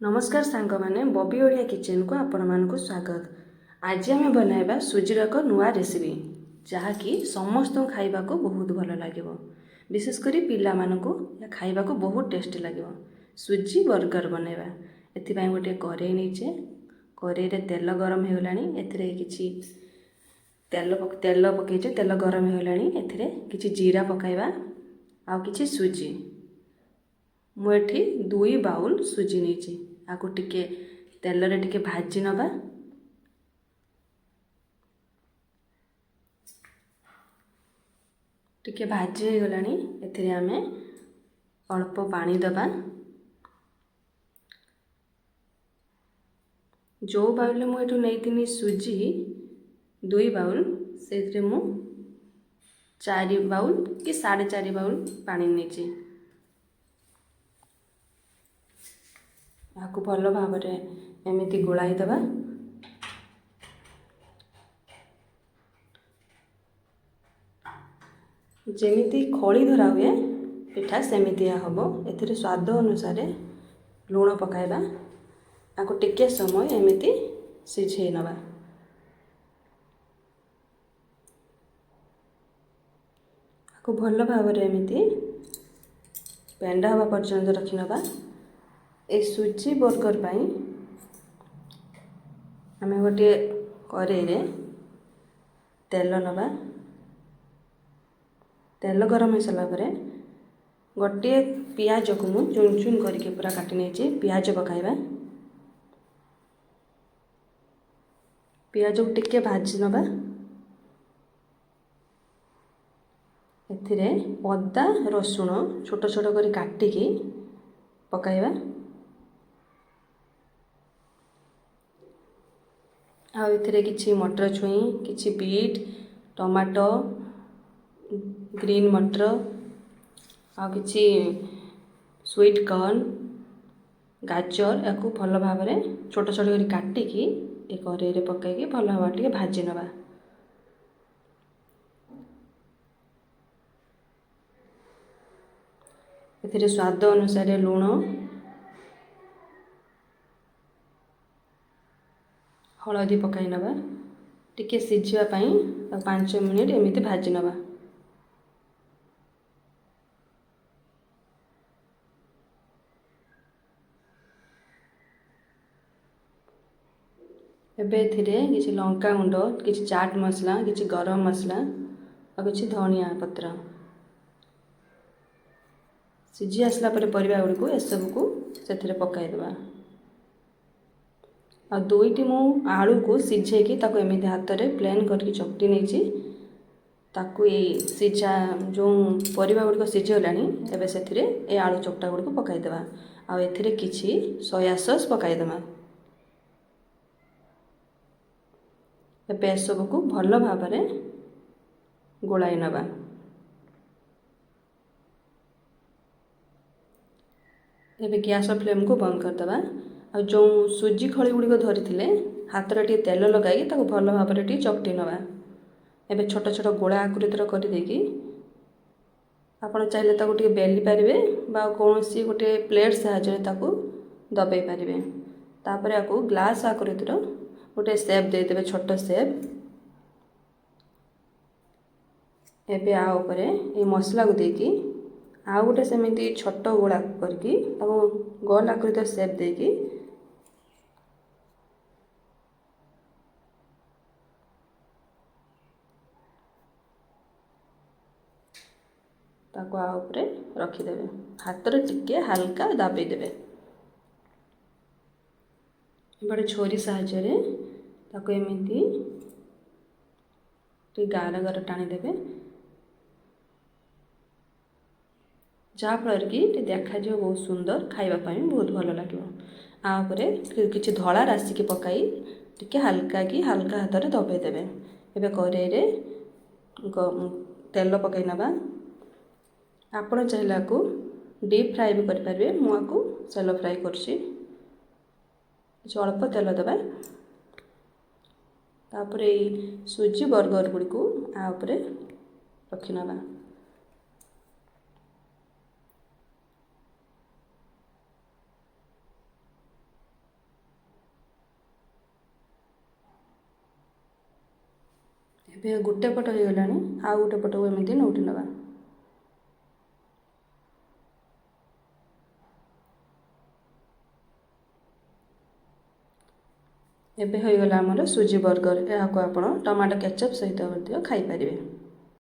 नमस्कार सांग मैंने बॉबी ओडिया किचन को आपण मानक स्वागत। आज आम बनाइबा सुजीर एक नुआ रेसिपी जहाँकि समस्त खाइबा को बहुत भल लगे, विशेषकर पिला मानकु या खाइबा को बहुत टेस्टी लगे। सुजी बर्गर बनैबा एथिपाई गोटे कड़ाई नहींचे। कड़ाई रे तेल गरम हो गलानी, एथिरे किछि तेल पकईचे, तेल गरम हो गलानी, एथिरे किछि जीरा पकाइबा आउ किछि सुजी। मुझे 2 बाउल सुजी नहीं आपको टिके तेल रे टिके भाजी नबा। टिके भाजी हो गलानी, एथिरे आमे अल्प पानी दबा। जो बाउल मुझे नहीं सुजी 2 बाउल से मु 4 बाउल कि 4.5 बाउल पानी नहीं। आपको भल भाव एमती गोलाई दबा। जेमिति खड़ी धरा हुए पिठा सेमितिया हम। एथिरे स्वाद अनुसार लूण पकाइबा। आपको टिके समय एमती सिझे नबा। आपको भल भाव एमती पेंडा हवा पर्यंत रखी नबा। ए सुजी बर्गर पाई आम गोटे कड़ाई रे तेल नबा। तेल गरम हो सारा पर गोटे पियाज को मु चुन चुन करके पूरा काटी नहीं। पियाज पकाइबा। पियाज को टिके भाजी नबा। एथिरे अदा रसुण छोट छोट कर काटिकी पकाइबा। आ एथिरे किछि मटर छुई, किछि बीट, टमाटो, ग्रीन मटर आ किछि स्वीट कॉर्न, गाजर या भल भाव छोट छोट कर काटिकी ए कड़ाई रे पकाइकी भल भाव टिके भाजी नबा। एथिरे स्वाद अनुसार लूण, हलदी पकाई नबा। टिके सिझिबा पई 5 मिनिट एमिति भाजी नबा। एबे एथिरे किछि लंका गुंड, किछि चाट मसला, किछि गरम मसला और किछि धनिया पत्र सिझी आसला पर परिबा गुड़िक ए सब को सेथिरे पकाई देबा। आ 2टी मु आलू को सिझेकी ताको एमिति हाथ रे प्लेन करके चकटी नहीं। ताकू ए सिझा जो परिबा गुड़िक सिझी गलानी, एबे सेथिरे ए आलू चकटा गुड़िक पकाई देबा। आ एथिरे किछि सोया सॉस पकाई देबा। एबे सब को भल भाव गोलाई नबा। एबे गैस फ्लेम को बंद कर दबा। आ जो सुजी खड़ी गुड़िक धरी थिले हाथ रे टिके तेल लगाई ताको भल भाव टिके चकटी नबा। एबे छोट छोट गोला आकृतिर कर देकी आपण चाहिले ताको टिके बेली पारिबे बा कोनोसी गोटे प्लेट सहायता ताको दबाई पारिबे। तापर आको ग्लास आकृतिर गोटे शेप दे देबे, छोट शेप। एबे आ ऊपर ए मसला को देकी आ गोटे सेमिति छोट गोला करके ताको गोल आकृतिर शेप देकी ताको आ ऊपर रखिदेबे। हाथ रे टिके हल्का दाबी देबे। बड़े छोरी साहाय्य ताको एमिति टी गार गार टाणी देबे, जहाँफल कि देखा जो बहुत सुंदर, खाइबापी बहुत भल लगे। आउे किसी धला राशि की पकाई टिके हल्का हाथ रे दबाई देबे। एबे कड़ाई रे तेल पकाई नबा। आपण चाहला को डीप फ्राए भी कर पारे, मुझे सेलो फ्राए करछि। अल्प तेल दबा। तापर सुजी बर्गर गुड़ी को आ ऊपर रखी नबा। ଏବେ ଗୋଟେ ପଟ ହେଇଗଲାଣି, ଆଉ ଗୋଟେ ପଟକୁ ଏମିତି ନଉଟି ନେବା। ଏବେ ହୋଇଗଲା ଆମର ସୁଜି ବର୍ଗର। ଏହାକୁ ଆପଣ ଟମାଟୋ କେଚପ୍ ସହିତ ମଧ୍ୟ ଖାଇପାରିବେ।